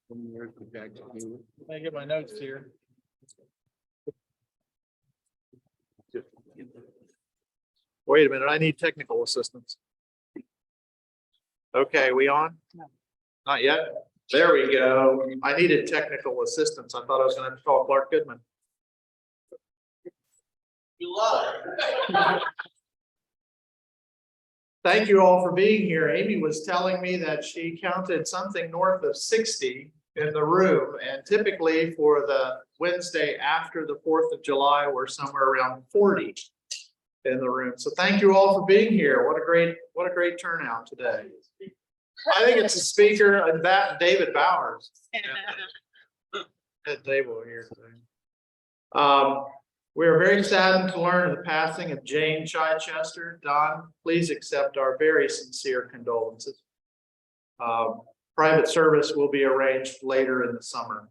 Let me get my notes here. Wait a minute, I need technical assistance. Okay, we on? Not yet? There we go. I needed technical assistance. I thought I was gonna have to call Clark Goodman. You lied. Thank you all for being here. Amy was telling me that she counted something north of 60 in the room, and typically for the Wednesday after the 4th of July, we're somewhere around 40 in the room. So thank you all for being here. What a great turnout today. I think it's a speaker and that David Bowers at table here today. We are very saddened to learn of the passing of Jane Chichester. Don, please accept our very sincere condolences. Private service will be arranged later in the summer.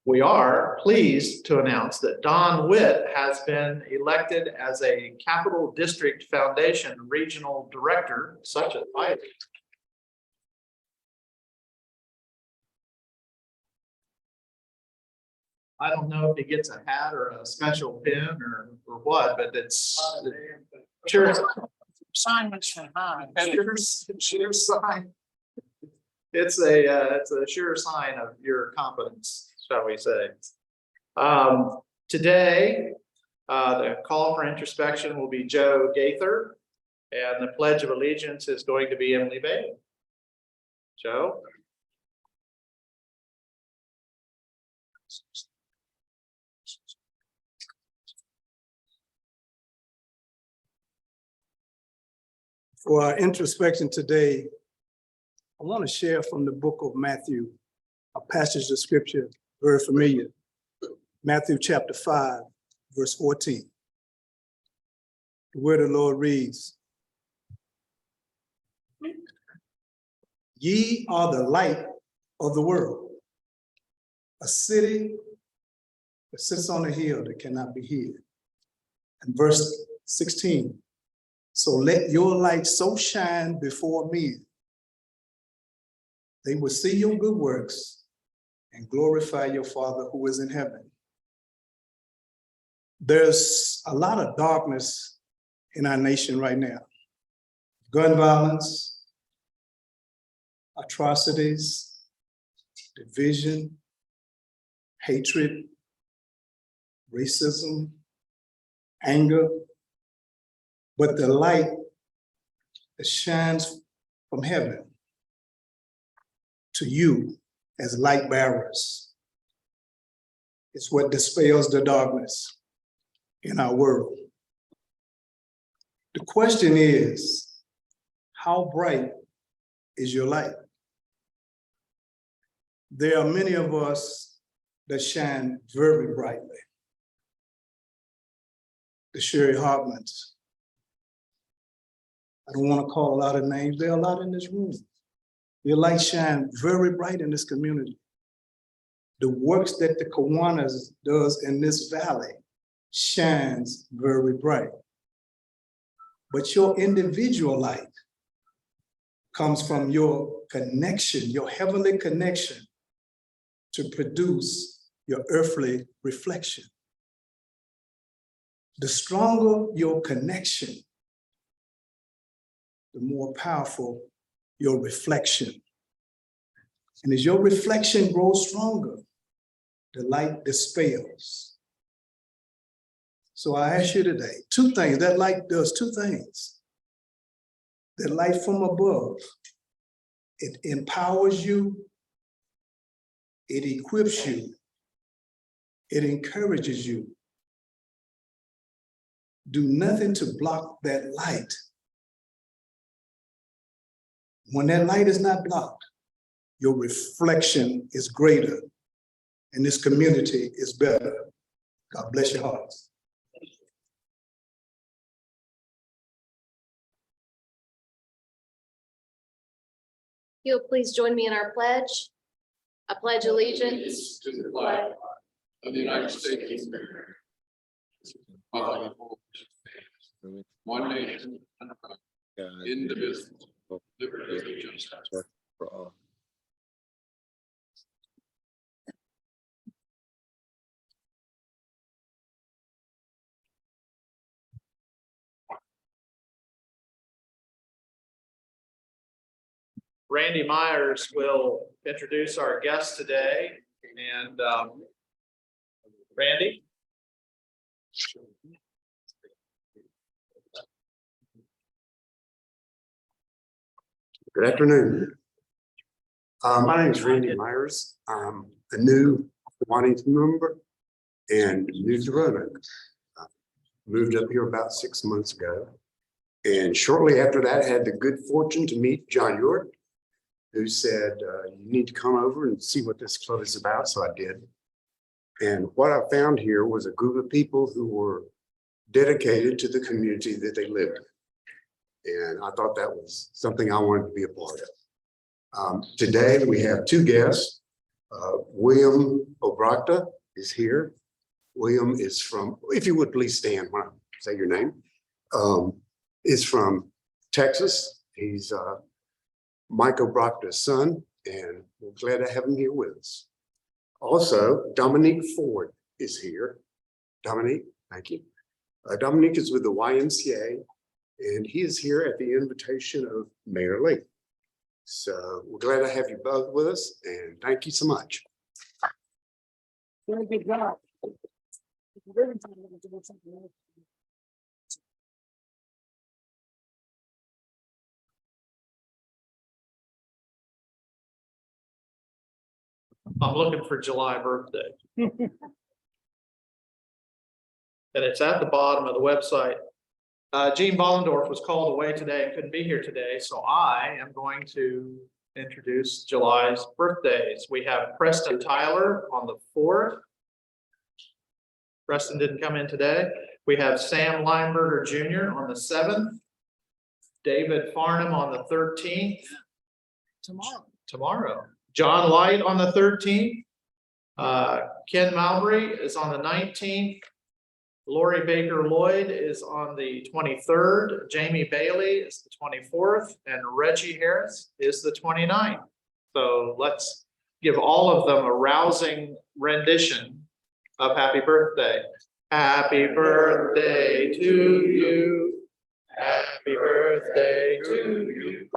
We are pleased to announce that Don Witt has been elected as a Capital District Foundation Regional Director, such a title. I don't know if he gets a hat or a special pin or what, but it's sure. Sign was from high. Sure sign. It's a sure sign of your competence, shall we say. Today, the call for introspection will be Joe Gaither, and the Pledge of Allegiance is going to be Emily Bailey. Joe. For our introspection today, I want to share from the book of Matthew, a passage of scripture very familiar. Matthew chapter 5, verse 14. The word of the Lord reads, "Ye are the light of the world. A city that sits on a hill that cannot be hid." And verse 16. "So let your light so shine before men, they will see your good works and glorify your Father who is in heaven." There's a lot of darkness in our nation right now. Gun violence, atrocities, division, hatred, racism, anger. But the light that shines from heaven to you as light bearers is what dispels the darkness in our world. The question is, how bright is your light? There are many of us that shine very brightly. The Sherry Hartmans. I don't want to call a lot of names. There are a lot in this room. Your light shine very bright in this community. The works that the Kiwanis does in this valley shines very bright. But your individual light comes from your connection, your heavenly connection, to produce your earthly reflection. The stronger your connection, the more powerful your reflection. And as your reflection grows stronger, the light dispels. So I ask you today, two things. That light does two things. The light from above, it empowers you, it equips you, it encourages you. Do nothing to block that light. When that light is not blocked, your reflection is greater and this community is better. God bless your hearts. You'll please join me in our pledge. I pledge allegiance to the flag of the United States of America, one nation, indivisible, liberty and justice for all. Randy Myers will introduce our guest today. And Randy? Good afternoon. My name is Randy Myers. I'm a new Kiwanis member and new to Roanoke. Moved up here about 6 months ago. And shortly after that, I had the good fortune to meet John York, who said, you need to come over and see what this club is about. So I did. And what I found here was a group of people who were dedicated to the community that they lived in. And I thought that was something I wanted to be a part of. Today, we have two guests. William Obrachta is here. William is from, if you would please stand when I say your name, is from Texas. He's Mike Obrachta's son, and we're glad to have him here with us. Also, Dominique Ford is here. Dominique, thank you. Dominique is with the YMCA. And he is here at the invitation of Mayor Lee. So we're glad to have you both with us, and thank you so much. Very good job. I'm looking for July birthday. And it's at the bottom of the website. Gene Bollendorf was called away today and couldn't be here today, so I am going to introduce July's birthdays. We have Preston Tyler on the 4th. Preston didn't come in today. We have Sam Lineberger Jr. on the 7th. David Farnham on the 13th. Tomorrow. John Light on the 13th. Ken Mowbray is on the 19th. Lori Baker Lloyd is on the 23rd. Jamie Bailey is the 24th. And Reggie Harris is the 29th. So let's give all of them a rousing rendition of happy birthday. Happy birthday to you. Happy birthday to you.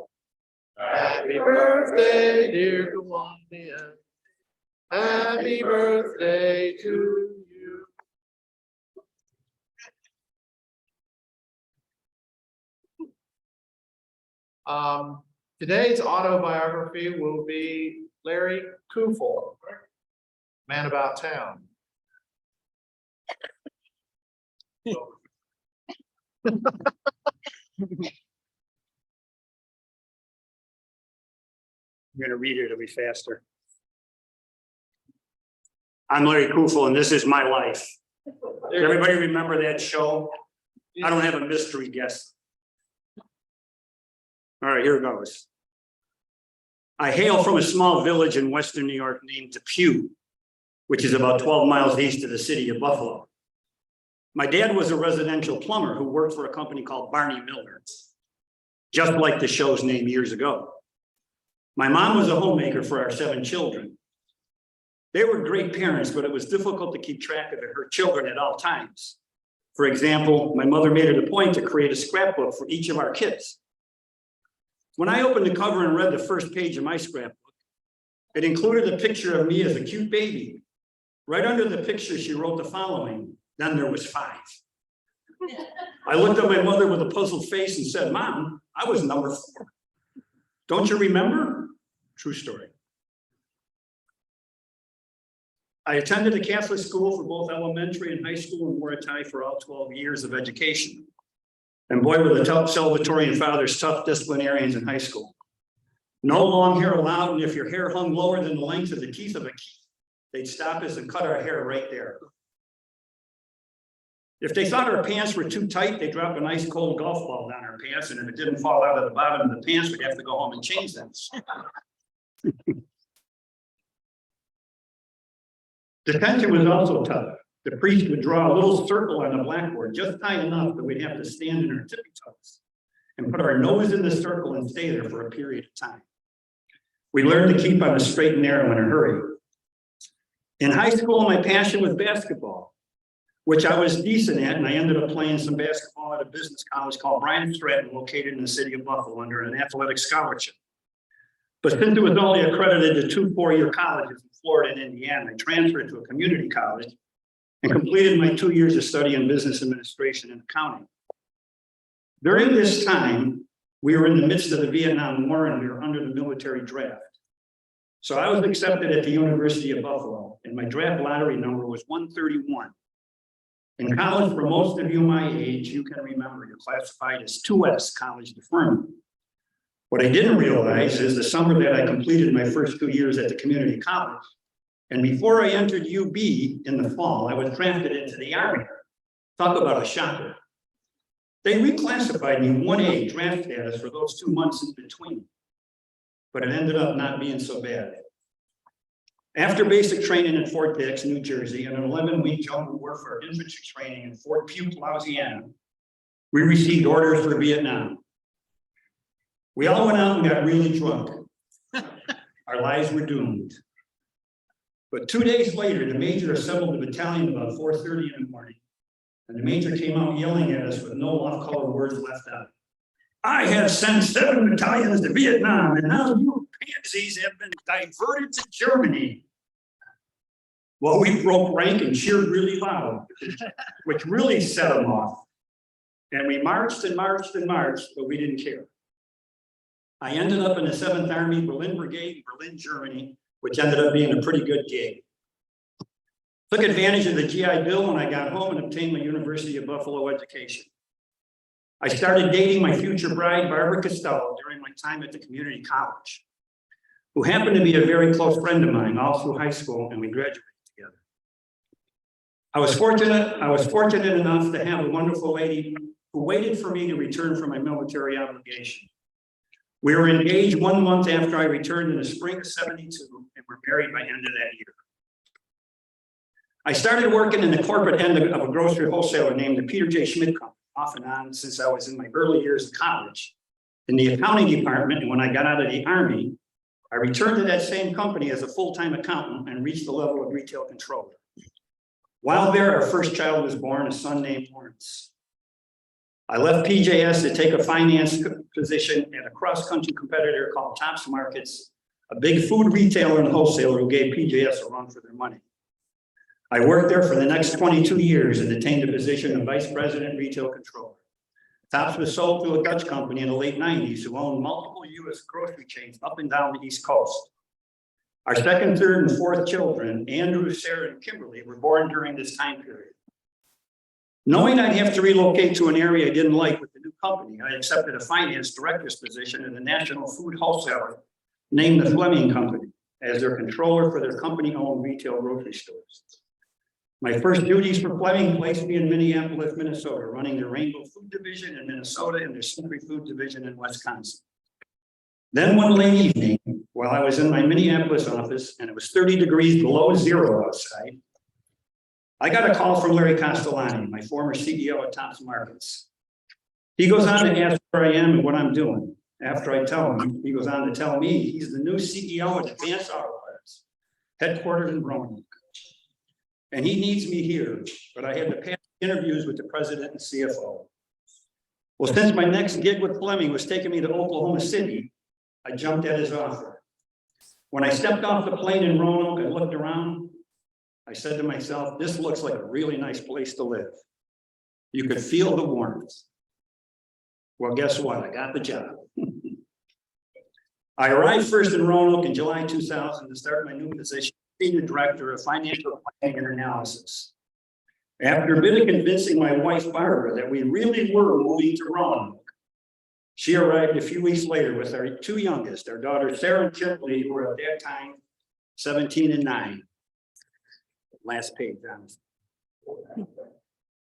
Happy birthday, dear Kiwanis. Happy birthday to you. Today's autobiography will be Larry Kufel, Man About Town. I'm going to read it, it'll be faster. I'm Larry Kufel, and this is my life. Does everybody remember that show? I don't have a mystery guest. All right, here goes. I hail from a small village in Western New York named Depew, which is about 12 miles east of the city of Buffalo. My dad was a residential plumber who worked for a company called Barney Miller, just like the show's name years ago. My mom was a homemaker for our 7 children. They were great parents, but it was difficult to keep track of her children at all times. For example, my mother made it a point to create a scrapbook for each of our kids. When I opened the cover and read the first page of my scrapbook, it included a picture of me as a cute baby. Right under the picture, she wrote the following: then there was 5. I looked at my mother with a puzzled face and said, "Mom, I was number 4. Don't you remember?" True story. I attended a Catholic school for both elementary and high school and wore a tie for all 12 years of education. And boy, were the tough Salvatorian fathers tough disciplinarians in high school. No long hair allowed, and if your hair hung lower than the length of the teeth of a key, they'd stop us and cut our hair right there. If they thought our pants were too tight, they dropped a nice cold golf ball down our pants, and if it didn't fall out of the bottom of the pants, we'd have to go home and change them. Detention was also tough. The priest would draw a little circle on the blackboard, just high enough that we'd have to stand in our tippy toes and put our nose in the circle and stay there for a period of time. We learned to keep on the straight and narrow in a hurry. In high school, my passion was basketball, which I was decent at, and I ended up playing some basketball at a business college called Bryant Stratton, located in the city of Buffalo, under an athletic scholarship. But since it was only accredited to 2 four-year colleges in Florida and Indiana, I transferred to a community college and completed my 2 years of study in business administration and accounting. During this time, we were in the midst of the Vietnam War and we were under the military draft. So I was accepted at the University of Buffalo and my draft lottery number was 131. In college, for most of you my age, you can remember you're classified as 2S, college deferment. What I didn't realize is the summer that I completed my first 2 years at the community college, and before I entered UB in the fall, I was drafted into the Army. Talk about a shocker. They reclassified me 1A draft status for those 2 months in between, but it ended up not being so bad. After basic training in Fort Dix, New Jersey, and an 11-week jungle warfare infantry training in Fort Pute, Louisiana, we received orders for Vietnam. We all went out and got really drunk. Our lives were doomed. But 2 days later, the major assembled the battalion about 4:30 in the morning. And the major came out yelling at us with no off-color words left out. I have sent 7 battalions to Vietnam, and now you pansies have been diverted to Germany. Well, we broke rank and cheered really loud, which really set them off. And we marched and marched and marched, but we didn't care. I ended up in the 7th Army Berlin Brigade in Berlin, Germany, which ended up being a pretty good gig. Took advantage of the GI Bill when I got home and obtained my University of Buffalo education. I started dating my future bride, Barbara Costello, during my time at the community college, who happened to be a very close friend of mine all through high school, and we graduated together. I was fortunate enough to have a wonderful lady who waited for me to return from my military obligation. We were engaged 1 month after I returned in the spring of '72, and were married by the end of that year. I started working in the corporate end of a grocery wholesaler named the Peter J. Schmidt Company, off and on since I was in my early years of college, in the accounting department. And when I got out of the Army, I returned to that same company as a full-time accountant and reached the level of retail controller. While there, our first child was born, a son named Lawrence. I left PJS to take a finance position at a cross-country competitor called Tops Markets, a big food retailer and wholesaler who gave PJS a run for their money. I worked there for the next 22 years and attained the position of Vice President Retail Controller. Tops was sold to a Dutch company in the late '90s who owned multiple U.S. grocery chains up and down the East Coast. Our second, third, and fourth children, Andrew, Sarah, and Kimberly, were born during this time period. Knowing I'd have to relocate to an area I didn't like with the new company, I accepted a finance director's position in the national food wholesaler named the Fleming Company as their controller for their company-owned retail grocery stores. My first duties for Fleming placed me in Minneapolis, Minnesota, running their Rainbow Food Division in Minnesota and their Simply Food Division in Wisconsin. Then one late evening, while I was in my Minneapolis office and it was 30 degrees below zero outside, I got a call from Larry Castellani, my former CEO at Tops Markets. He goes on to ask where I am and what I'm doing. After I tell him, he goes on to tell me he's the new CEO at Advanced Auto Parts, headquartered in Roanoke. And he needs me here, but I had to pass interviews with the president and CFO. Well, since my next gig with Fleming was taking me to Oklahoma City, I jumped at his offer. When I stepped off the plane in Roanoke and looked around, I said to myself, this looks like a really nice place to live. You could feel the warmth. Well, guess what? I got the job. I arrived first in Roanoke in July 2000 to start my new position, Senior Director of Financial Planning and Analysis. After a bit of convincing my wife, Barbara, that we really were moving to Roanoke, she arrived a few weeks later with our 2 youngest, our daughters, Sarah and Kimberly, who were at that time 17 and 9. Last page, honestly.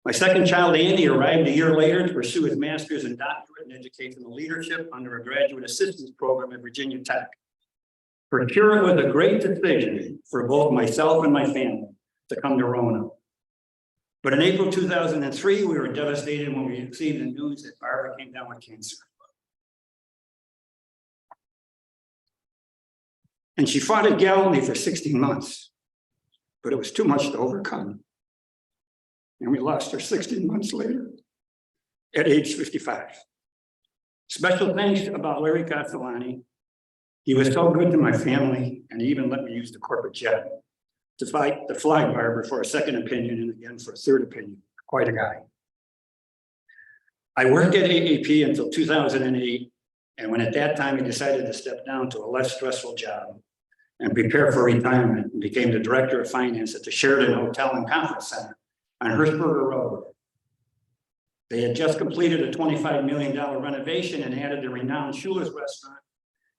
My second child, Andy, arrived a year later to pursue his master's and doctorate in educational leadership under a graduate assistance program at Virginia Tech. Procure was a great decision for both myself and my family to come to Roanoke. But in April 2003, we were devastated when we received the news that Barbara came down with cancer. And she fought it gallantly for 16 months, but it was too much to overcome. And we lost her 16 months later at age 55. Special thanks about Larry Castellani. He was so good to my family, and he even let me use the corporate jet to fly Barbara for a second opinion and again for a third opinion. Quite a guy. I worked at AAP until 2008, and when at that time he decided to step down to a less stressful job and prepare for retirement, and became the director of finance at the Sheraton Hotel and Conference Center on Hirschberger Road. They had just completed a $25 million renovation and added the renowned Schuler's restaurant,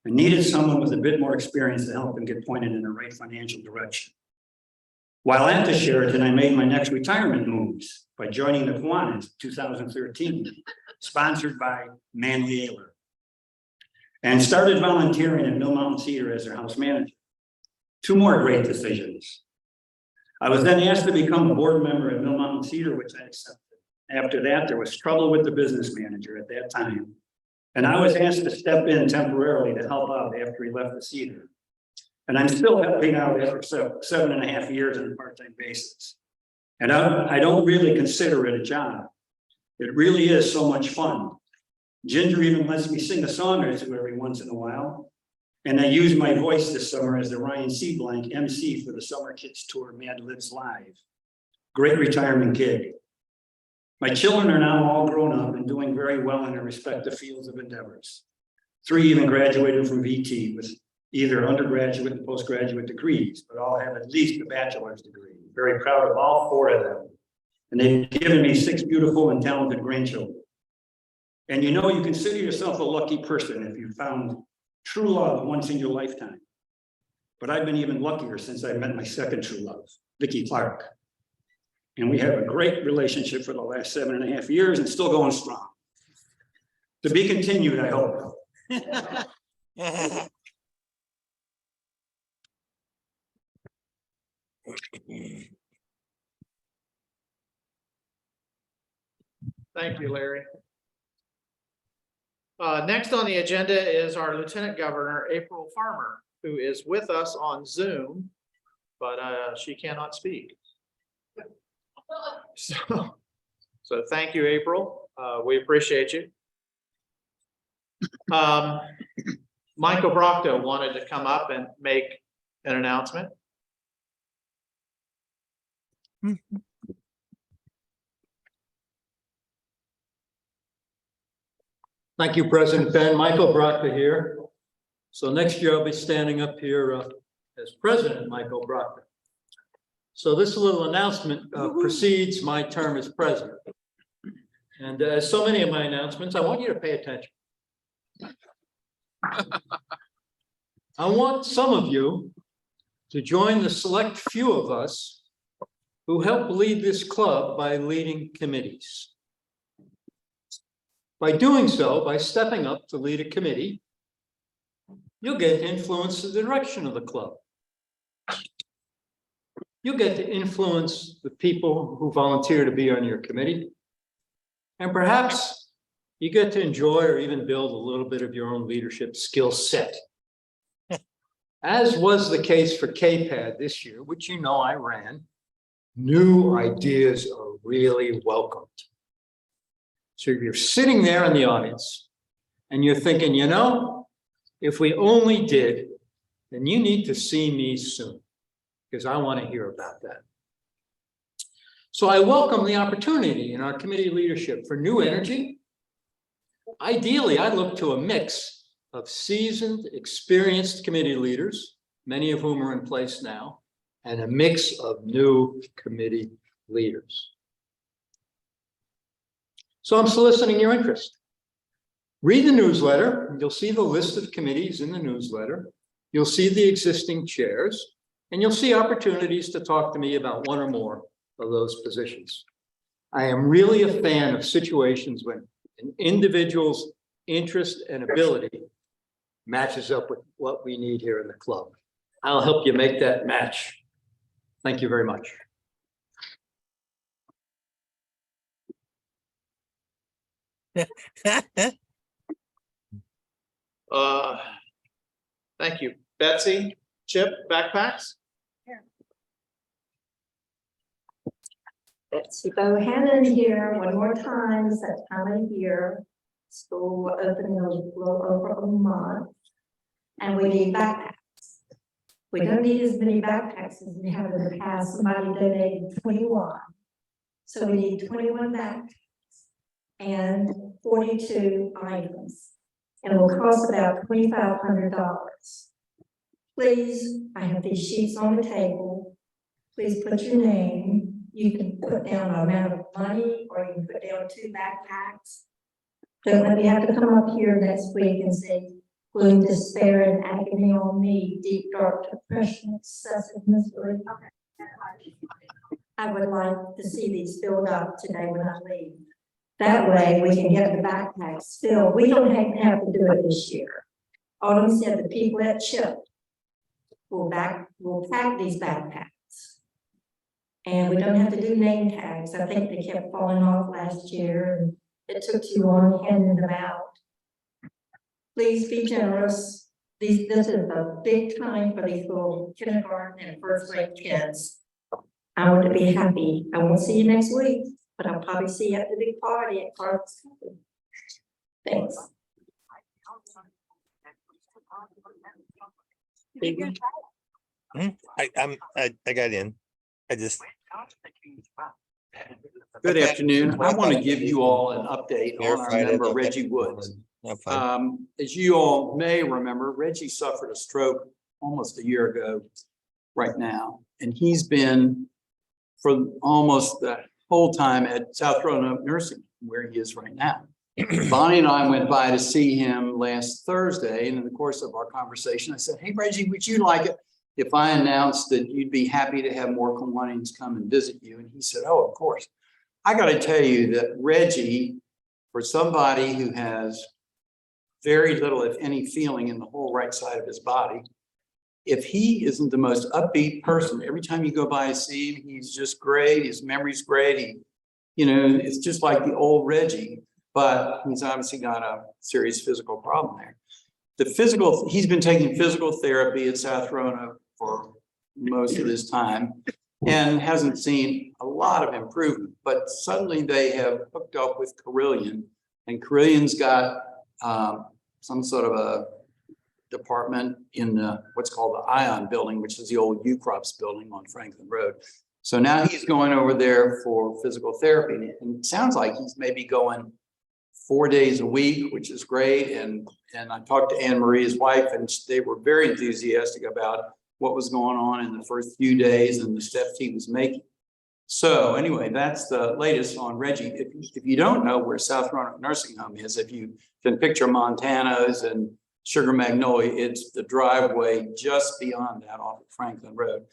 and needed someone with a bit more experience to help them get pointed in the right financial direction. While at the Sheraton, I made my next retirement moves by joining the Kiwanis in 2013, sponsored by Manly Ayler, and started volunteering at Mill Mountain Cedar as their house manager. Two more great decisions. I was then asked to become a board member at Mill Mountain Cedar, which I accepted. After that, there was trouble with the business manager at that time, and I was asked to step in temporarily to help out after he left the Cedar. And I'm still helping out after 7.5 years on a part-time basis. And I don't really consider it a job. It really is so much fun. Ginger even lets me sing a song or two every once in a while. And I use my voice this summer as the Ryan C. Blank MC for the Summer Kids Tour Mad Libs Live. Great retirement gig. My children are now all grown up and doing very well in their respective fields of endeavors. 3 even graduated from VT with either undergraduate and postgraduate degrees, but all have at least a bachelor's degree. Very proud of all 4 of them. And they've given me 6 beautiful and talented grandchildren. And you know, you consider yourself a lucky person if you found true love once in your lifetime. But I've been even luckier since I met my second true love, Vicki Clark. And we have a great relationship for the last 7.5 years and still going strong. To be continued, I hope. Thank you, Larry. Next on the agenda is our Lieutenant Governor, April Farmer, who is with us on Zoom, but she cannot speak. So thank you, April. We appreciate you. Michael Brocto wanted to come up and make an announcement. Thank you, President Ben. Michael Brocka here. So next year I'll be standing up here as President Michael Brocka. So this little announcement precedes my term as president. And as so many of my announcements, I want you to pay attention. I want some of you to join the select few of us who help lead this club by leading committees. By doing so, by stepping up to lead a committee, you'll get to influence the direction of the club. You'll get to influence the people who volunteer to be on your committee. And perhaps you get to enjoy or even build a little bit of your own leadership skill set. As was the case for KPAD this year, which you know I ran, new ideas are really welcomed. So you're sitting there in the audience and you're thinking, you know, if we only did, then you need to see me soon because I want to hear about that. So I welcome the opportunity in our committee leadership for new energy. Ideally, I look to a mix of seasoned, experienced committee leaders, many of whom are in place now, and a mix of new committee leaders. So I'm soliciting your interest. Read the newsletter. You'll see the list of committees in the newsletter. You'll see the existing chairs, and you'll see opportunities to talk to me about one or more of those positions. I am really a fan of situations when an individual's interest and ability matches up with what we need here in the club. I'll help you make that match. Thank you very much. Thank you. Betsy, Chip, backpacks? Betsy Bohannon here, one more time, it's that time of year. School will open in a little over a month. and we need backpacks. We don't need as many backpacks as we have in the past. Somebody donated 21. So we need 21 backpacks and 42 items. And it will cost about $2,500. Please, I have these sheets on the table. Please put your name. You can put down an amount of money, or you can put down 2 backpacks. Don't let me have to come up here next week and say, gloom, despair, and agony on me, deep, dark depression, excessive misery. I would like to see these filled up today when I leave. That way we can get the backpacks filled. We don't have to do it this year. Autumn said the people at CHIP will pack these backpacks. And we don't have to do name tags. I think they kept falling off last year and it took too long handing them out. Please be generous. This is a big time for these little kindergarten and first grade kids. I want to be happy. I won't see you next week, but I'll probably see you at the big party at Carl's Company. Thanks. I got in. I just. Good afternoon. I want to give you all an update on our Verified it, member okay. Reggie Woods. I'm fine. As you all may remember, Reggie suffered a stroke almost a year ago right now. And he's been for almost the whole time at South Roanoke Nursing, where he is right now. Bonnie and I went by to see him last Thursday, and in the course of our conversation, I said, "Hey, Reggie, would you like it if I announced that you'd be happy to have more Kiwanis come and visit you?" And he said, "Oh, of course." I got to tell you that Reggie, for somebody who has very little, if any, feeling in the whole right side of his body, if he isn't the most upbeat person, every time you go by and see him, he's just great. His memory's great. It's just like the old Reggie, but he's obviously got a serious physical problem there. He's been taking physical therapy at South Roanoke for most of his time and hasn't seen a lot of improvement, but suddenly they have hooked up with Carillion, and Carillion's got some sort of a department in what's called the Ion building, which is the old U-Crops building on Franklin Road. So now he's going over there for physical therapy, and it sounds like he's maybe going 4 days a week, which is great. And I talked to Anne Marie, his wife, and they were very enthusiastic about what was going on in the first few days and the steps he was making. So anyway, that's the latest on Reggie. If you don't know where South Roanoke Nursing Home is, if you can picture Montana's and Sugar Magnolia, it's the driveway just beyond that off of Franklin Road.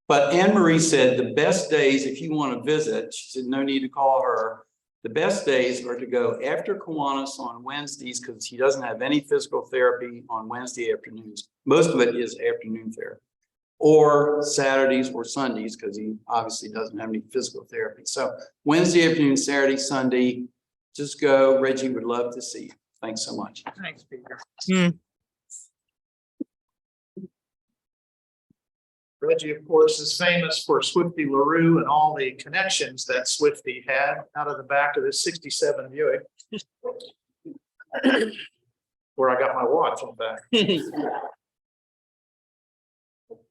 But Anne Marie said the best days, if you want to visit, she said no need to call her. The best days are to go after Kiwanis on Wednesdays, because he doesn't have any physical therapy on Wednesday afternoons. Most of it is afternoon therapy, or Saturdays or Sundays, because he obviously doesn't have any physical therapy. So Wednesday afternoon, Saturday, Sunday, just go. Reggie would love to see you. Thanks so much. Thanks, Peter. Reggie, of course, is famous for Swifty LaRue and all the connections that Swifty had out of the back of this '67 Buick. Where I got my watch in back.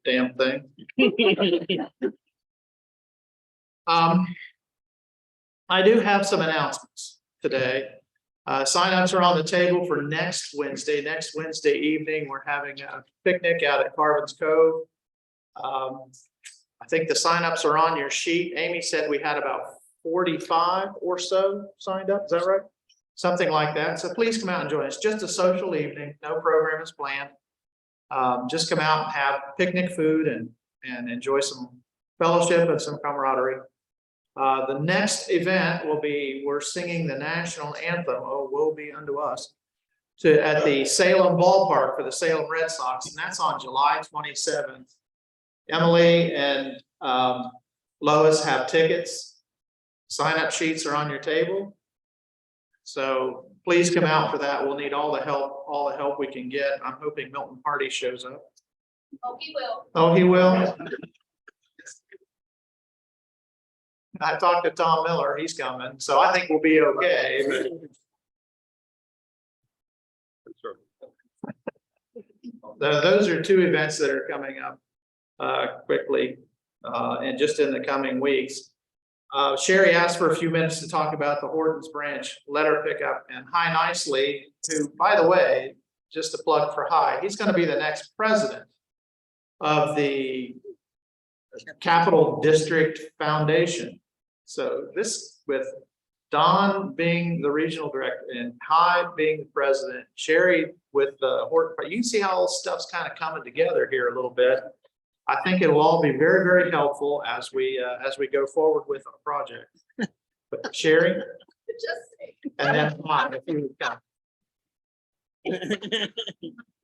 Damn thing. I do have some announcements today. Signups are on the table for next Wednesday. Next Wednesday evening, we're having a picnic out at Carvin's Cove. I think the signups are on your sheet. Amy said we had about 45 or so signed up. Is that right? Something like that. So please come out and join us. Just a social evening. No program is planned. Just come out and have picnic food and enjoy some fellowship and some camaraderie. The next event will be, we're singing the national anthem, "Oh, Woe Be Unto Us," at the Salem Ballpark for the Salem Red Sox, and that's on July 27th. Emily and Lois have tickets. Sign-up sheets are on your table. So please come out for that. We'll need all the help we can get. I'm hoping Milton Hardy shows up. Oh, he will. Oh, he will? I talked to Tom Miller, he's coming, so I think we'll be okay. those are two events that are coming up quickly and just in the coming weeks. Sherry asked for a few minutes to talk about the Hortons branch letter pickup, and Hi Nicely, who, by the way, just a plug for Hi, he's going to be the next president of the Capital District Foundation. So this, with Don being the regional director and Hi being the president, Sherry with the Horton, you can see how all this stuff's kind of coming together here a little bit. I think it will all be very, very helpful as we go forward with our project. But Sherry, and then Hi, if you would come.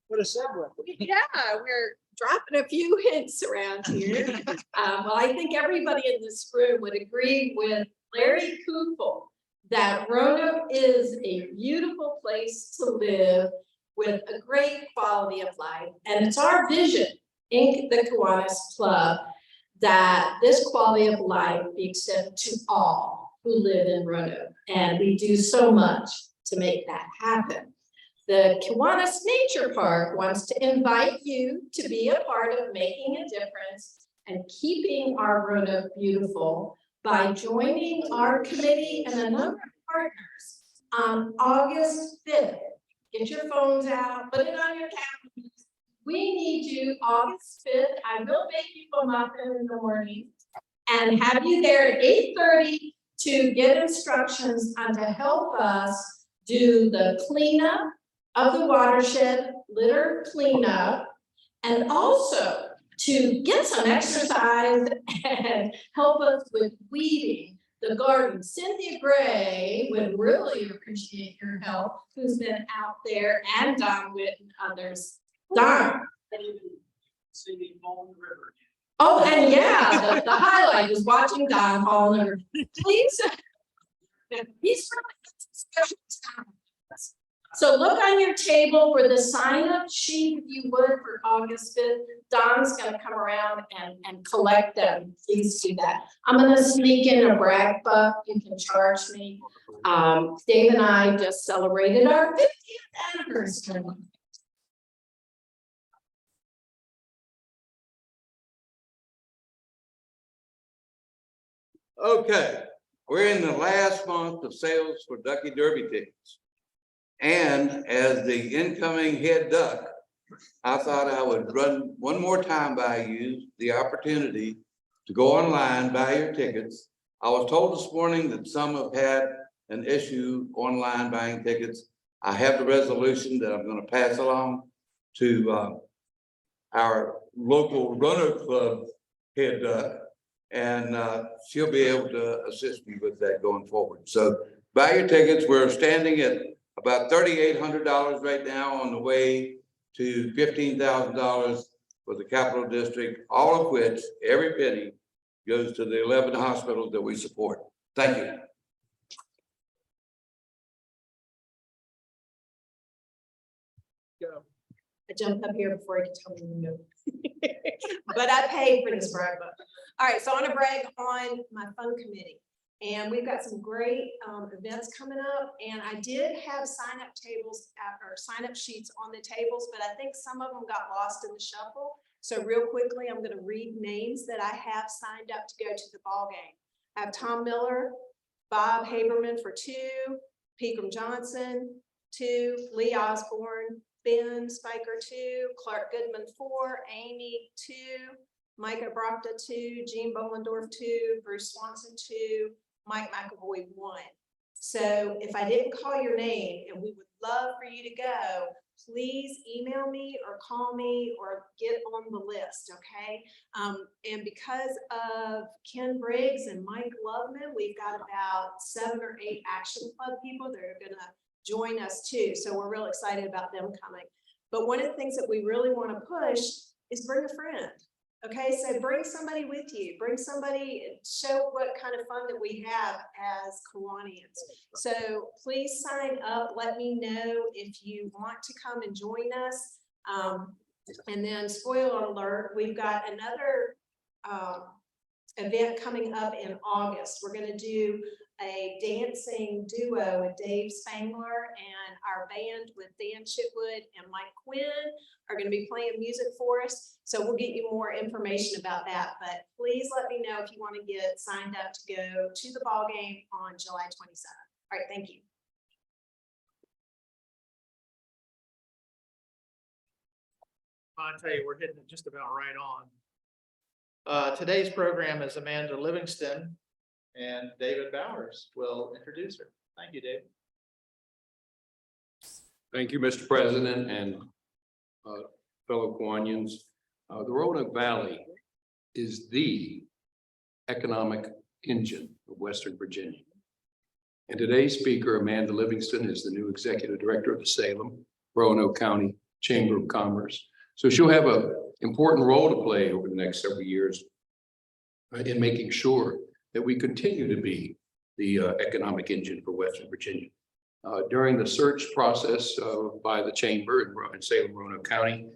What a segue. Yeah, we're dropping a few hints around here. Well, I think everybody in this room would agree with Larry Kufel that Roanoke is a beautiful place to live with a great quality of life. And it's our vision in the Kiwanis Club that this quality of life be extended to all who live in Roanoke. And we do so much to make that happen. The Kiwanis Nature Park wants to invite you to be a part of making a difference and keeping our Roanoke beautiful by joining our committee and a number of partners on August 5th. Get your phones out, put it on your calendars. We need you August 5th. I will bake you a muffin in the morning and have you there at 8:30 to get instructions on to help us do the cleanup of the watershed, litter cleanup, and also to get some exercise and help us with weeding the garden. Cynthia Gray would really appreciate your help, who's been out there, and Don Witt and others. Don. Oh, and yeah, the highlight is watching Don fall in the river. Please. He's really special time. So look on your table for the sign-up sheet, if you would, for August 5th. Don's gonna come around and collect them. Please do that. I'm gonna sneak in a brag buck. You can charge me. Dave and I just celebrated our 50th anniversary. Okay, we're in the last month of sales for Ducky Derby tickets. And as the incoming head duck, I thought I would run one more time by you the opportunity to go online, buy your tickets. I was told this morning that some have had an issue online buying tickets. I have the resolution that I'm going to pass along to our local Roanoke Club head duck, and she'll be able to assist me with that going forward. So buy your tickets. We're standing at about $3,800 right now, on the way to $15,000 for the Capital District, all of which, every penny, goes to the 11 hospitals that we support. Thank you. I jumped up here before I could tell me to move. But I paid for this brag book. All right, so I want to brag on my fun committee. And we've got some great events coming up. And I did have sign-up tables or sign-up sheets on the tables, but I think some of them got lost in the shuffle. So real quickly, I'm going to read names that I have signed up to go to the ball game. I have Tom Miller, Bob Haberman for 2, Pegram Johnson 2, Lee Osborne, Ben Spiker 2, Clark Goodman 4, Amy 2, Micah Brocta 2, Gene Bollendorf 2, Bruce Swanson 2, Mike McAvoy 1. So if I didn't call your name, and we would love for you to go, please email me or call me or get on the list, okay? And because of Ken Briggs and Mike Loveman, we've got about 7 or 8 Action Club people that are gonna join us too. So we're real excited about them coming. But one of the things that we really want to push is bring a friend. Okay, so bring somebody with you, bring somebody, show what kind of fun that we have as Kiwanians. So please sign up, let me know if you want to come and join us. And then spoiler alert, we've got another event coming up in August. We're gonna do a dancing duo with Dave Spangler, and our band with Dan Chitwood and Mike Quinn are going to be playing music for us. So we'll get you more information about that, but please let me know if you want to get signed up to go to the ball game on July 27th. All right, thank you. I'll tell you, we're hitting it just about right on. Today's program is Amanda Livingston, and David Bowers will introduce her. Thank you, David. Thank you, Mr. President and fellow Kiwanis. The Roanoke Valley is the economic engine of Western Virginia. And today's speaker, Amanda Livingston, is the new executive director of the Salem, Roanoke County Chamber of Commerce. So she'll have an important role to play over the next several years in making sure that we continue to be the economic engine for Western Virginia. During the search process by the Chamber in Salem, Roanoke County,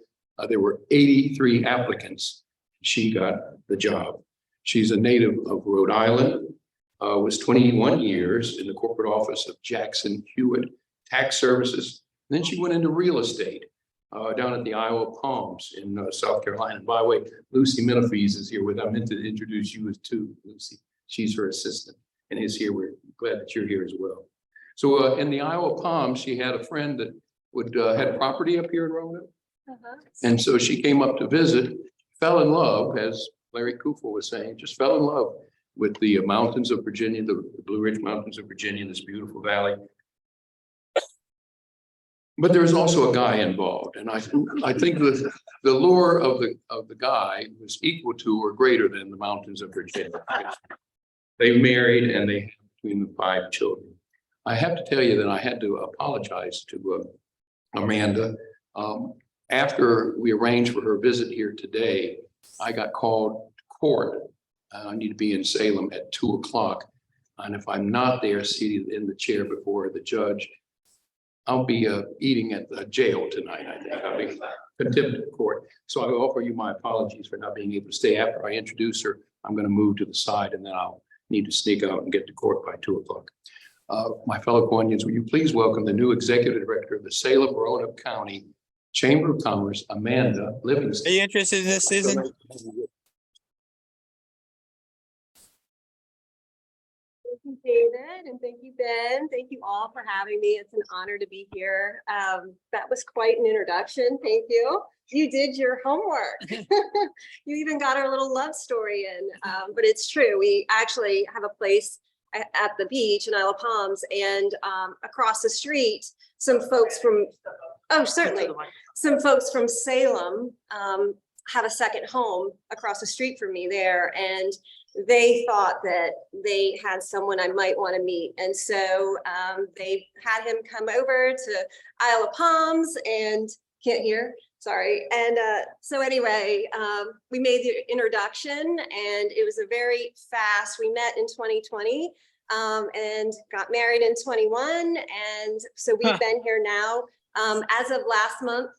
there were 83 applicants. She got the job. She's a native of Rhode Island, was 21 years in the corporate office of Jackson Hewitt Tax Services. Then she went into real estate down at the Iowa Palms in South Carolina. And by the way, Lucy Minifees is here with. I meant to introduce you as too, Lucy. She's her assistant and is here. We're glad that you're here as well. So in the Iowa Palms, she had a friend that had property up here in Roanoke. And so she came up to visit, fell in love, as Larry Kufel was saying, just fell in love with the mountains of Virginia, the Blue Ridge Mountains of Virginia, this beautiful valley. But there's also a guy involved, and I think the lure of the guy was equal to or greater than the mountains of Virginia. They married and they had between them 5 children. I have to tell you that I had to apologize to Amanda. After we arranged for her visit here today, I got called to court. I need to be in Salem at 2 o'clock. And if I'm not there seated in the chair before the judge, I'll be eating at the jail tonight, I think. I'll be contempt of court. So I offer you my apologies for not being able to stay. After I introduce her, I'm going to move to the side and then I'll need to sneak out and get to court by 2 o'clock. My fellow Kiwanis, will you please welcome the new executive director of the Salem, Roanoke County Chamber of Commerce, Amanda Livingston. Are you interested in this, Susan? Thank you, David, and thank you, Ben. Thank you all for having me. It's an honor to be here. That was quite an introduction. Thank you. You did your homework. You even got our little love story in, but it's true. We actually have a place at the beach in Isle of Palms, and across the street, some folks from, some folks from Salem have a second home across the street from me there, and they thought that they had someone I might want to meet. And so they had him come over to Isle of Palms and can't hear, sorry. And so anyway, we made the introduction and it was a very fast, we met in 2020 and got married in 21. And so we've been here now as of last month,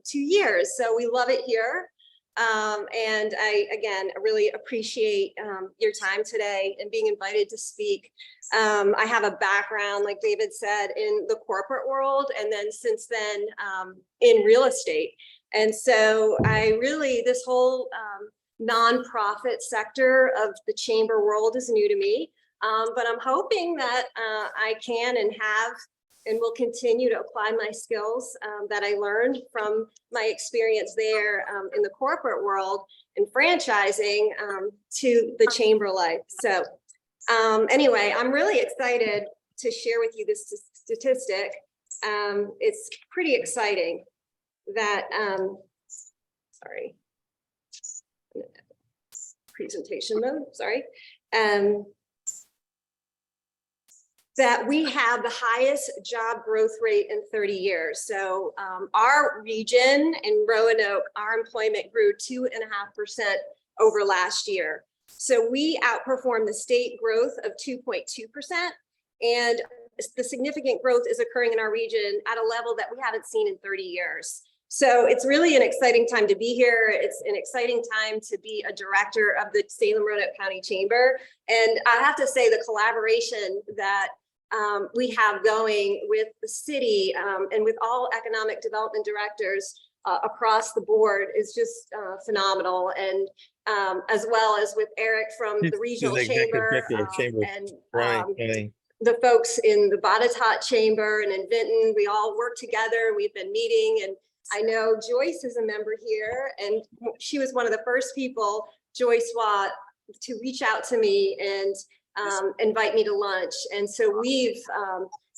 2 years. So we love it here. And I, again, really appreciate your time today and being invited to speak. I have a background, like David said, in the corporate world, and then since then in real estate. And so I really, this whole nonprofit sector of the chamber world is new to me, but I'm hoping that I can and have and will continue to apply my skills that I learned from my experience there in the corporate world and franchising to the chamber life. So anyway, I'm really excited to share with you this statistic. It's pretty exciting that, sorry, presentation mode, sorry. That we have the highest job growth rate in 30 years. So our region in Roanoke, our employment grew 2.5% over last year. So we outperformed the state growth of 2.2%. And the significant growth is occurring in our region at a level that we haven't seen in 30 years. So it's really an exciting time to be here. It's an exciting time to be a director of the Salem Roanoke County Chamber. And I have to say the collaboration that we have going with the city and with all economic development directors across the board is just phenomenal. And as well as with Eric from the regional chamber and the folks in the Botetourt Chamber and in Vinton, we all work together. We've been meeting, and I know Joyce is a member here, and she was one of the first people, Joyce Watt, to reach out to me and invite me to lunch. And so we've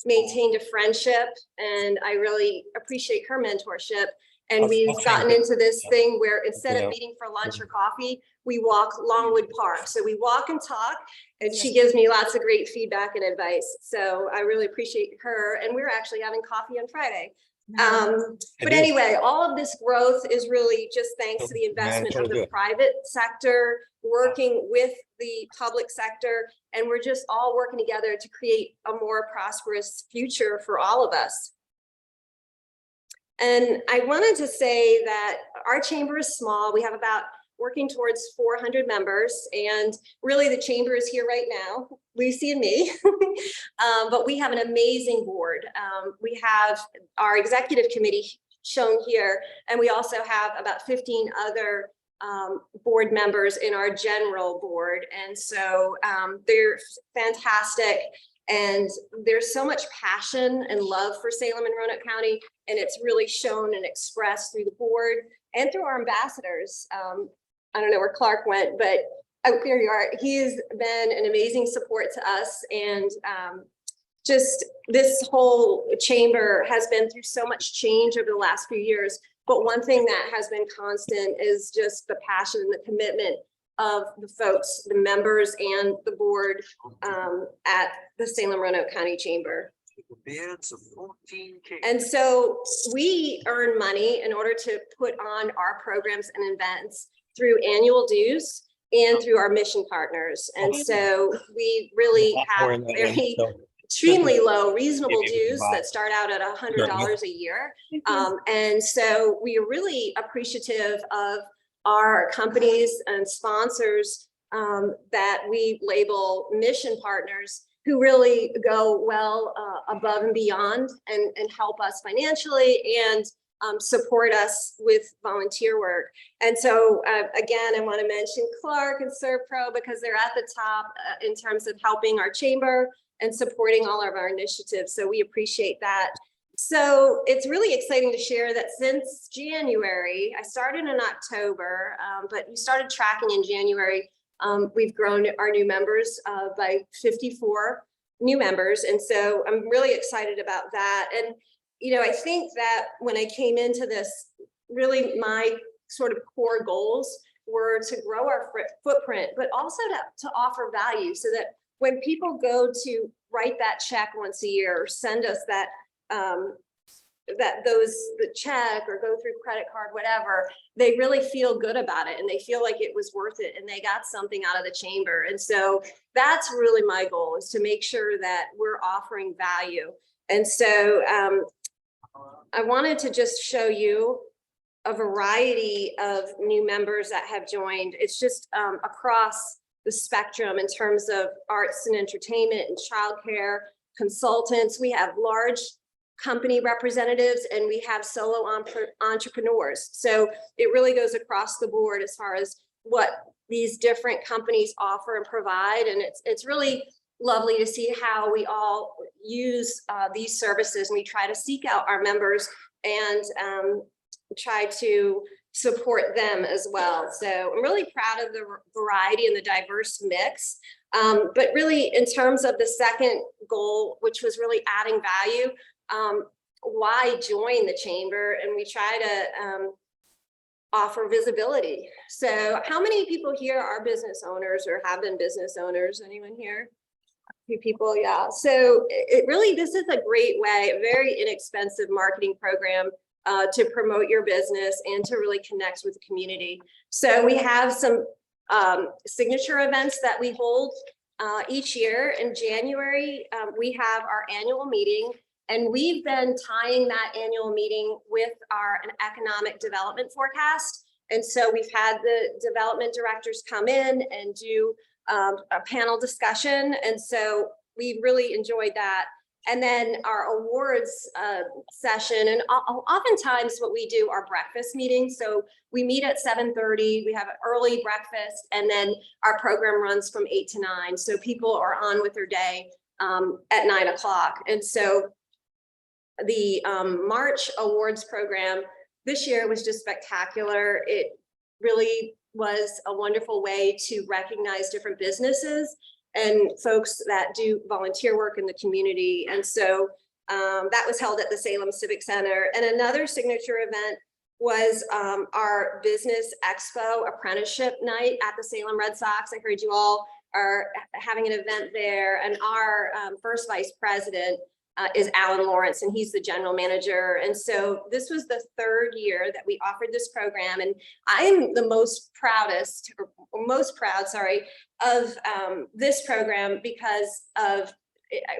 maintained a friendship, and I really appreciate her mentorship. And we've gotten into this thing where instead of meeting for lunch or coffee, we walk Longwood Park. So we walk and talk, and she gives me lots of great feedback and advice. So I really appreciate her. And we're actually having coffee on Friday. But anyway, all of this growth is really just thanks to the investment of the private sector, working with the public sector, and we're just all working together to create a more prosperous future for all of us. And I wanted to say that our chamber is small. We have about working towards 400 members, and really the chamber is here right now, Lucy and me, but we have an amazing board. We have our executive committee shown here, and we also have about 15 other board members in our general board. And so they're fantastic. And there's so much passion and love for Salem and Roanoke County, and it's really shown and expressed through the board and through our ambassadors. I don't know where Clark went, but oh, there you are. He has been an amazing support to us, and just this whole chamber has been through so much change over the last few years. But one thing that has been constant is just the passion and the commitment of the folks, the members and the board at the Salem Roanoke County Chamber. And so we earn money in order to put on our programs and events through annual dues and through our mission partners. And so we really have very extremely low, reasonable dues that start out at $100 a year. And so we are really appreciative of our companies and sponsors that we label mission partners, who really go well above and beyond and help us financially and support us with volunteer work. And so again, I want to mention Clark and ServPro because they're at the top in terms of helping our chamber and supporting all of our initiatives. So we appreciate that. So it's really exciting to share that since January, I started in October, but we started tracking in January. We've grown our new members by 54 new members. And so I'm really excited about that. And, you know, I think that when I came into this, really my sort of core goals were to grow our footprint, but also to offer value so that when people go to write that check once a year or send us that the check or go through credit card, whatever, they really feel good about it and they feel like it was worth it and they got something out of the chamber. And so that's really my goal, is to make sure that we're offering value. And so I wanted to just show you a variety of new members that have joined. It's just across the spectrum in terms of arts and entertainment and childcare, consultants. We have large company representatives and we have solo entrepreneurs. So it really goes across the board as far as what these different companies offer and provide. And it's really lovely to see how we all use these services, and we try to seek out our members and try to support them as well. So I'm really proud of the variety and the diverse mix. But really in terms of the second goal, which was really adding value, why join the chamber? And we try to offer visibility. So how many people here are business owners or have been business owners? Anyone here? A few people, yeah. So it really, this is a great way, a very inexpensive marketing program to promote your business and to really connect with the community. So we have some signature events that we hold each year. In January, we have our annual meeting, And we've been tying that annual meeting with an economic development forecast. And so we've had the development directors come in and do a panel discussion. And so we really enjoyed that. And then our awards session, and oftentimes what we do are breakfast meetings. So we meet at 7:30, we have an early breakfast, and then our program runs from 8 to 9. So people are on with their day at 9 o'clock. And so the March awards program this year was just spectacular. It really was a wonderful way to recognize different businesses and folks that do volunteer work in the community. And so that was held at the Salem Civic Center. And another signature event was our Business Expo Apprenticeship Night at the Salem Red Sox. I heard you all are having an event there. And our first vice president is Alan Lawrence, and he's the general manager. And so this was the 3rd year that we offered this program. And I am the most proud, sorry, of this program because I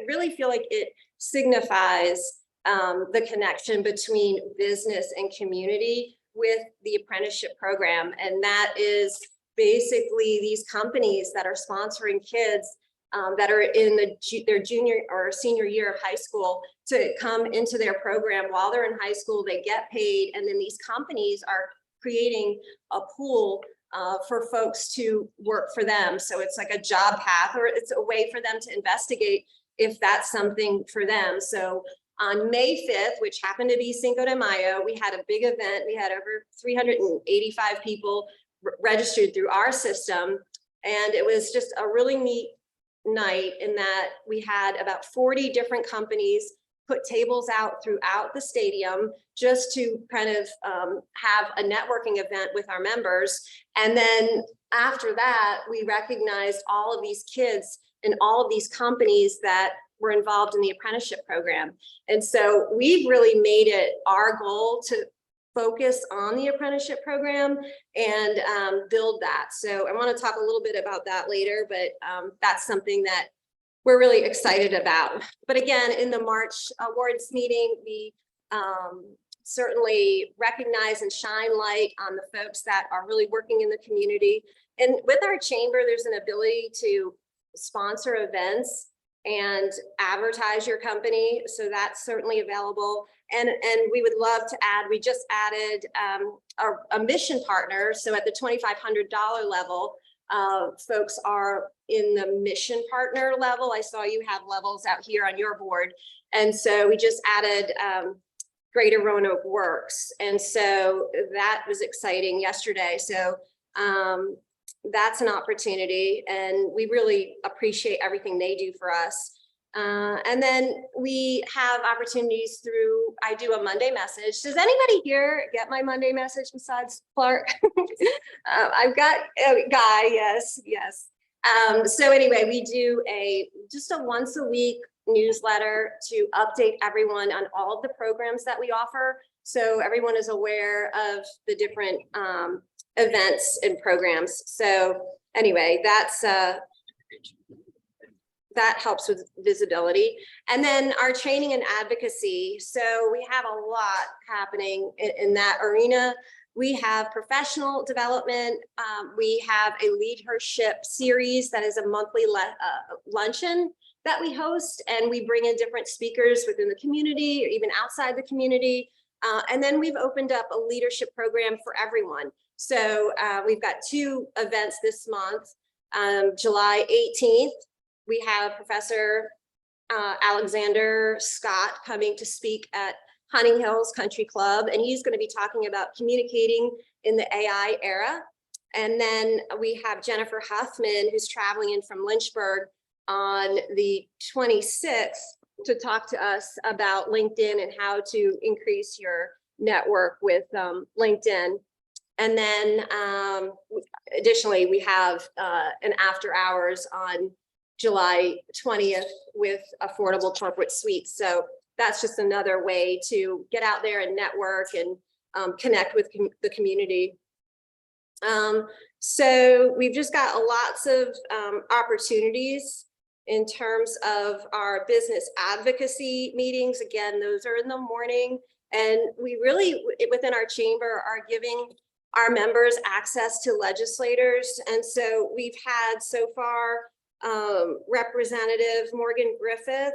really feel like it signifies the connection between business and community with the apprenticeship program. And that is basically these companies that are sponsoring kids that are in their junior or senior year of high school to come into their program while they're in high school. They get paid, and then these companies are creating a pool for folks to work for them. So it's like a job path, or it's a way for them to investigate if that's something for them. So on May 5th, which happened to be Cinco de Mayo, we had a big event. We had over 385 people registered through our system. And it was just a really neat night in that we had about 40 different companies put tables out throughout the stadium just to kind of have a networking event with our members. And then after that, we recognized all of these kids and all of these companies that were involved in the apprenticeship program. And so we've really made it our goal to focus on the apprenticeship program and build that. So I want to talk a little bit about that later, but that's something that we're really excited about. But again, in the March awards meeting, we certainly recognize and shine light on the folks that are really working in the community. And with our chamber, there's an ability to sponsor events and advertise your company. So that's certainly available. And we would love to add, we just added a mission partner. So at the $2,500 level, folks are in the mission partner level. I saw you have levels out here on your board. And so we just added Greater Roanoke Works. And so that was exciting yesterday. So that's an opportunity, and we really appreciate everything they do for us. And then we have opportunities through, I do a Monday message. Does anybody here get my Monday message besides Clark? I've got a guy, yes. So anyway, we do just a once a week newsletter to update everyone on all of the programs that we offer. So everyone is aware of the different events and programs. So anyway, that helps with visibility. And then our training and advocacy. So we have a lot happening in that arena. We have professional development. We have a leadership series that is a monthly luncheon that we host, and we bring in different speakers within the community or even outside the community. And then we've opened up a leadership program for everyone. So we've got 2 events this month. July 18th, we have Professor Alexander Scott coming to speak at Hunting Hills Country Club, and he's going to be talking about communicating in the AI era. And then we have Jennifer Huffman, who's traveling in from Lynchburg on the 26th to talk to us about LinkedIn and how to increase your network with LinkedIn. And then additionally, we have an after hours on July 20th with Affordable Corporate Suites. So that's just another way to get out there and network and connect with the community. So we've just got lots of opportunities In terms of our business advocacy meetings, again, those are in the morning. And we really, within our chamber, are giving our members access to legislators. And so we've had so far Representative Morgan Griffith,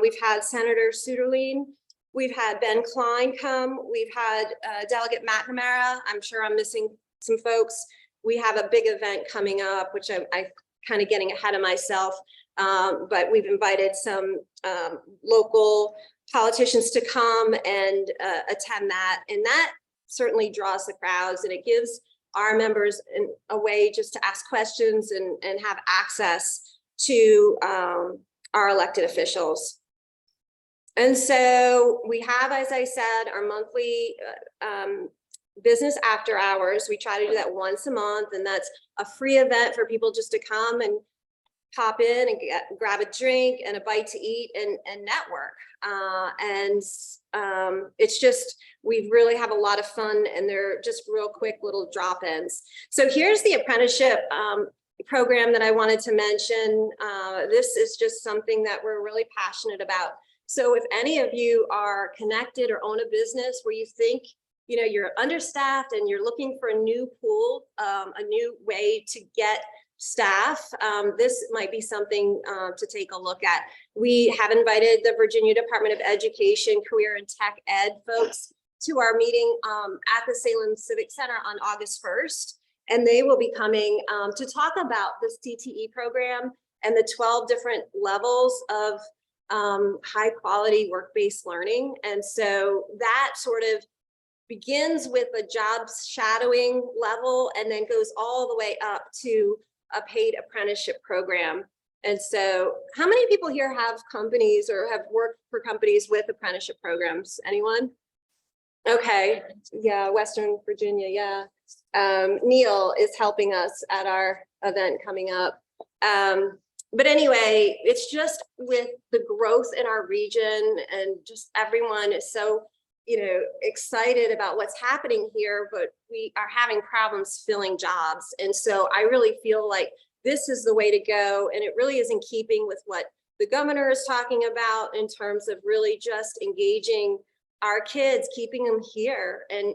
we've had Senator Suderlein, we've had Ben Klein come, we've had Delegate McNamara. I'm sure I'm missing some folks. We have a big event coming up, which I'm kind of getting ahead of myself, but we've invited some local politicians to come and attend that. And that certainly draws the crowds, and it gives our members a way just to ask questions and have access to our elected officials. And so we have, as I said, our monthly business after hours. We try to do that once a month, and that's a free event for people just to come and pop in and grab a drink and a bite to eat and network. It's just, we really have a lot of fun, and they're just real quick little drop-ins. So here's the apprenticeship program that I wanted to mention. This is just something that we're really passionate about. So if any of you are connected or own a business where you think, you know, you're understaffed and you're looking for a new pool, a new way to get staff, this might be something to take a look at. We have invited the Virginia Department of Education Career and Tech Ed folks to our meeting at the Salem Civic Center on August 1st. And they will be coming to talk about this CTE program and the 12 different levels of high quality work-based learning. And so that sort of begins with a job shadowing level and then goes all the way up to a paid apprenticeship program. And so how many people here have companies or have worked for companies with apprenticeship programs? Anyone? Okay, yeah, Western Virginia, yeah. Neil is helping us at our event coming up. But anyway, it's just with the growth in our region and just everyone is so, you know, excited about what's happening here, but we are having problems filling jobs. And so I really feel like this is the way to go. And it really is in keeping with what the governor is talking about in terms of really just engaging our kids, keeping them here and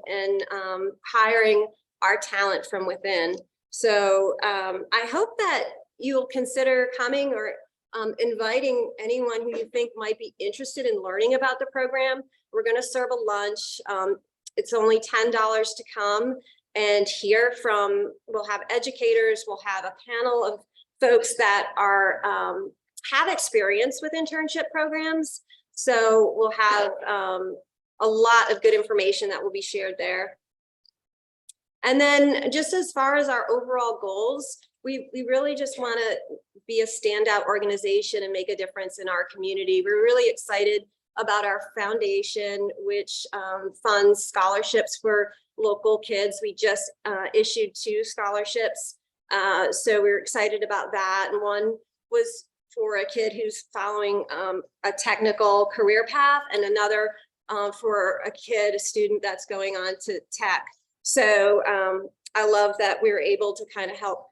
hiring our talent from within. So I hope that you'll consider coming or inviting anyone who you think might be interested in learning about the program. We're going to serve a lunch. It's only $10 to come and hear from, we'll have educators, we'll have a panel of folks that are have experience with internship programs. So we'll have a lot of good information that will be shared there. And then just as far as our overall goals, we really just want to be a standout organization and make a difference in our community. We're really excited about our foundation, which funds scholarships for local kids. We just issued 2 scholarships. So we're excited about that. And one was for a kid who's following a technical career path, and another for a kid, a student that's going on to tech. So I love that we were able to kind of help,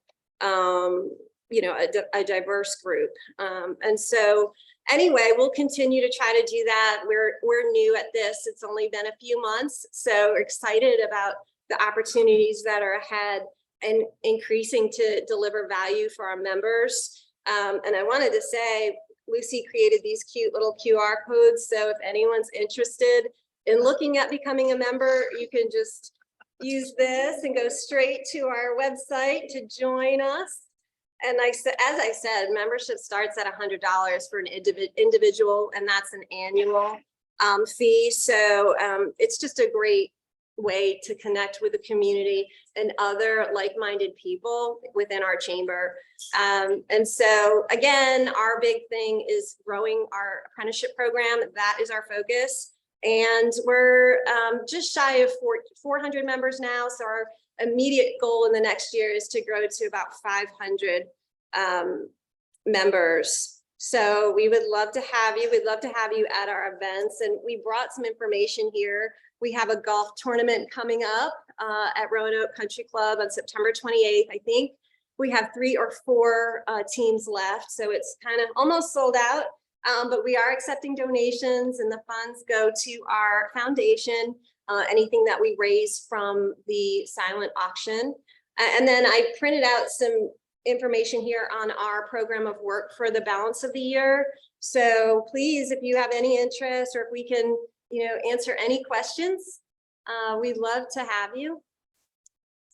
you know, a diverse group. And so anyway, we'll continue to try to do that. We're new at this. It's only been a few months. So we're excited about the opportunities that are ahead and increasing to deliver value for our members. And I wanted to say, Lucy created these cute little QR codes. So if anyone's interested in looking at becoming a member, you can just use this and go straight to our website to join us. And as I said, membership starts at $100 for an individual, and that's an annual fee. So it's just a great way to connect with the community and other like-minded people within our chamber. And so again, our big thing is growing our apprenticeship program. That is our focus. And we're just shy of 400 members now. So our immediate goal in the next year is to grow to about 500 members. So we would love to have you. We'd love to have you at our events. And we brought some information here. We have a golf tournament coming up at Roanoke Country Club on September 28th, I think. We have 3 or 4 teams left, so it's kind of almost sold out. But we are accepting donations, and the funds go to our foundation, anything that we raise from the silent auction. And then I printed out some information here on our program of work for the balance of the year. So please, if you have any interest, or if we can, answer any questions, we'd love to have you.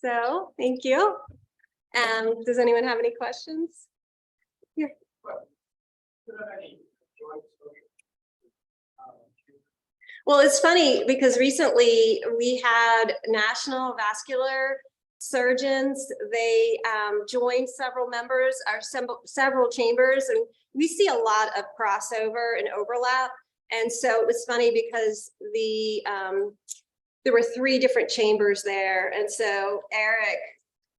So thank you. Does anyone have any questions? Here. Well, it's funny because recently we had National Vascular Surgeons. They joined several members, or several chambers, and we see a lot of crossover and overlap. And so it was funny because there were 3 different chambers there, and so Eric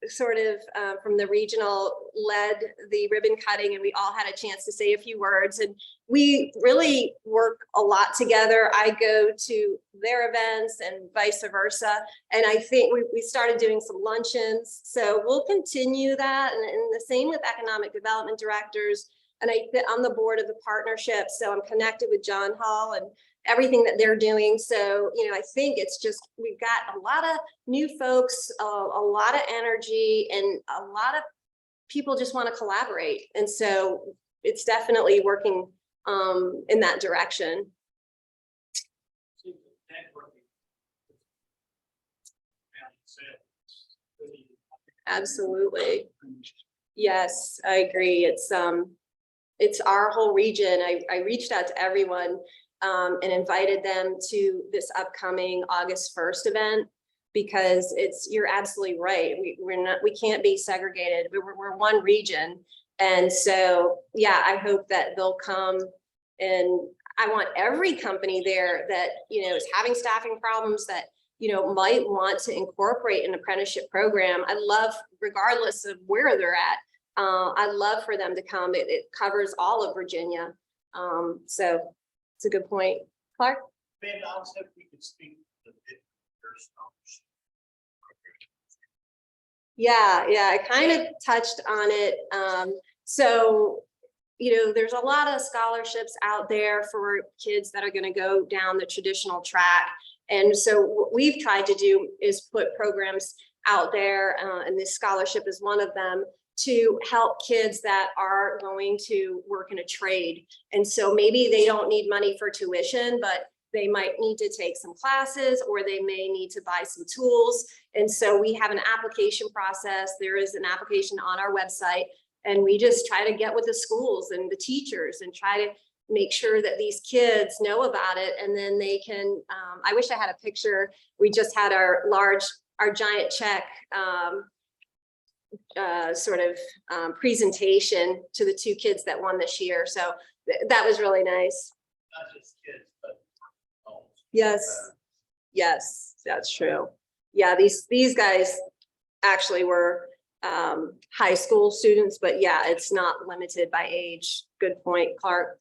sort of from the regional led the ribbon cutting, and we all had a chance to say a few words, and we really work a lot together. I go to their events and vice versa, and I think we started doing some luncheons, so we'll continue that. And the same with economic development directors, and I sit on the board of the partnership, so I'm connected with John Hall and everything that they're doing. So, I think it's just, we've got a lot of new folks, a lot of energy, and a lot of people just want to collaborate. And so it's definitely working in that direction. Absolutely. Yes, I agree. It's our whole region. I reached out to everyone and invited them to this upcoming August 1st event, because you're absolutely right. We can't be segregated. We're one region. And so, yeah, I hope that they'll come, and I want every company there that, is having staffing problems, that, might want to incorporate an apprenticeship program. I love, regardless of where they're at, I'd love for them to come. It covers all of Virginia. So it's a good point. Clark? Maybe I'll see if we could speak to the Yeah, I kind of touched on it. So, there's a lot of scholarships out there for kids that are going to go down the traditional track. And so what we've tried to do is put programs out there, and this scholarship is one of them, to help kids that are going to work in a trade. And so maybe they don't need money for tuition, but they might need to take some classes, or they may need to buy some tools. And so we have an application process. There is an application on our website, and we just try to get with the schools and the teachers and try to make sure that these kids know about it. And then they can, I wish I had a picture. We just had our giant check presentation to the 2 kids that won this year. So that was really nice. Not just kids, but Yes, that's true. Yeah, these guys actually were high school students, but yeah, it's not limited by age. Good point, Clark.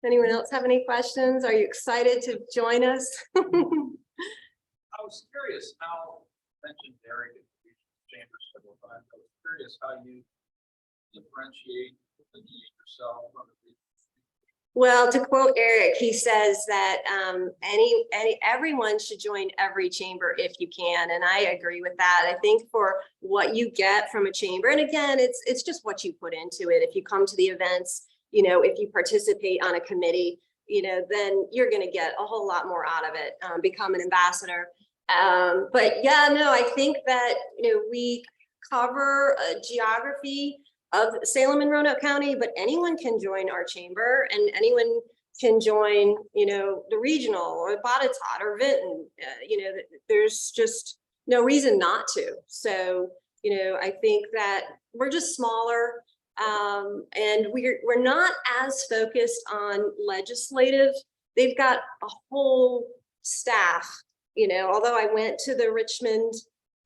Anyone else have any questions? Are you excited to join us? I was curious how, mentioned Derek and Chambers several times. I was curious how you differentiate yourself from the. Well, to quote Eric, he says that everyone should join every chamber if you can, and I agree with that. I think for what you get from a chamber, and again, it's just what you put into it. If you come to the events, if you participate on a committee, then you're going to get a whole lot more out of it. Become an ambassador. But yeah, no, I think that we cover geography of Salem and Roanoke County, but anyone can join our chamber, and anyone can join, the regional or Botetourt or Vinton. There's just no reason not to. So, I think that we're just smaller, and we're not as focused on legislative. They've got a whole staff, although I went to the Richmond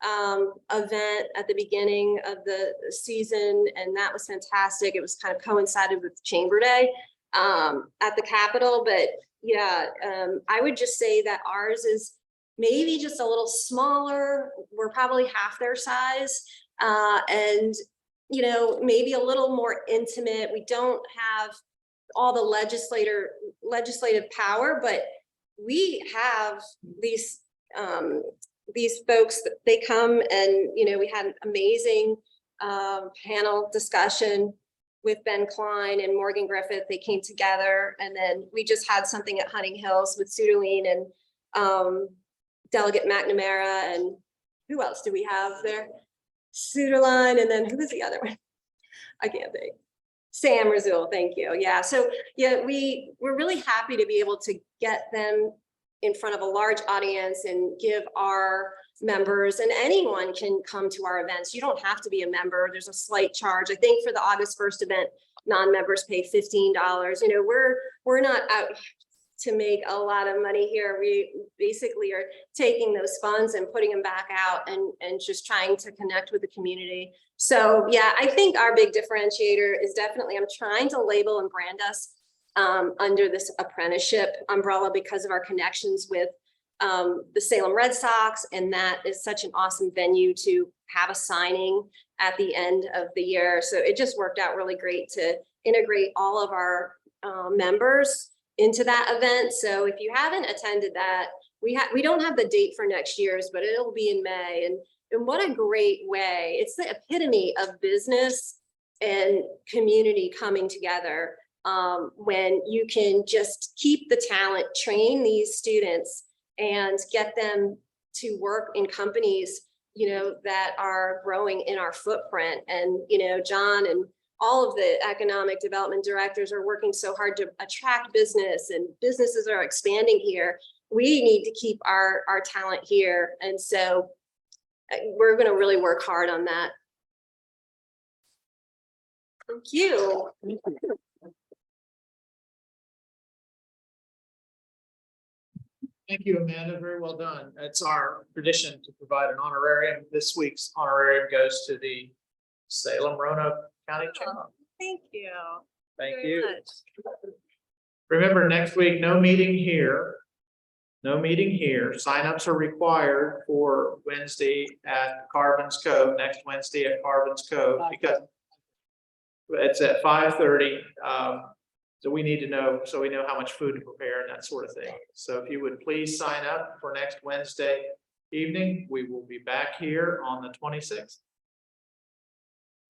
event at the beginning of the season, and that was fantastic. It was kind of coincided with Chamber Day at the Capitol, but yeah, I would just say that ours is maybe just a little smaller. We're probably half their size, and, you know, maybe a little more intimate. We don't have all the legislative power, but we have these folks, that they come and, you know, we had an amazing panel discussion with Ben Klein and Morgan Griffith. They came together, and then we just had something at Hunting Hills with Sudolene and Delegate McNamara, and who else do we have there? Suderline, and then who was the other one? I can't think. Sam Razul, thank you. Yeah, so yeah, we're really happy to be able to get them in front of a large audience and give our members, and anyone can come to our events. You don't have to be a member. There's a slight charge. I think for the August 1st event, non-members pay $15. You know, we're not out to make a lot of money here. We basically are taking those funds and putting them back out and just trying to connect with the community. So yeah, I think our big differentiator is definitely, I'm trying to label and brand us under this apprenticeship umbrella because of our connections with the Salem Red Sox, and that is such an awesome venue to have a signing at the end of the year. So it just worked out really great to integrate all of our members into that event. So if you haven't attended that, we don't have the date for next year's, but it'll be in May. And what a great way. It's the epitome of business and community coming together when you can just keep the talent, train these students, and get them to work in companies, you know, that are growing in our footprint. And, you know, John and all of the economic development directors are working so hard to attract business, and businesses are expanding here. We need to keep our talent here. And so we're going to really work hard on that. Thank you. Thank you, Amanda. Very well done. It's our tradition to provide an honorarium. This week's honorarium goes to the Salem Roanoke County Chamber. Thank you. Thank very you. much. Remember, next week, no meeting here. No meeting here. Signups are required for Wednesday at Carvin's Cove, next Wednesday at Carvin's Cove, because it's at 5:30. So we need to know, so we know how much food to prepare and that sort of thing. So if you would please sign up for next Wednesday evening, we will be back here on the 26th.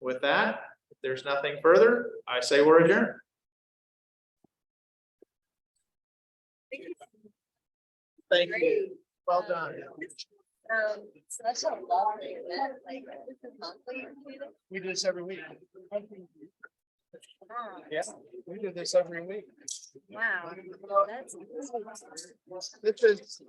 With that, if there's nothing further, I say we're adjourned. Thank you. Well done. Such a long event, like this is monthly. We do this every week. Yeah, we do this every week. Wow. That's. This is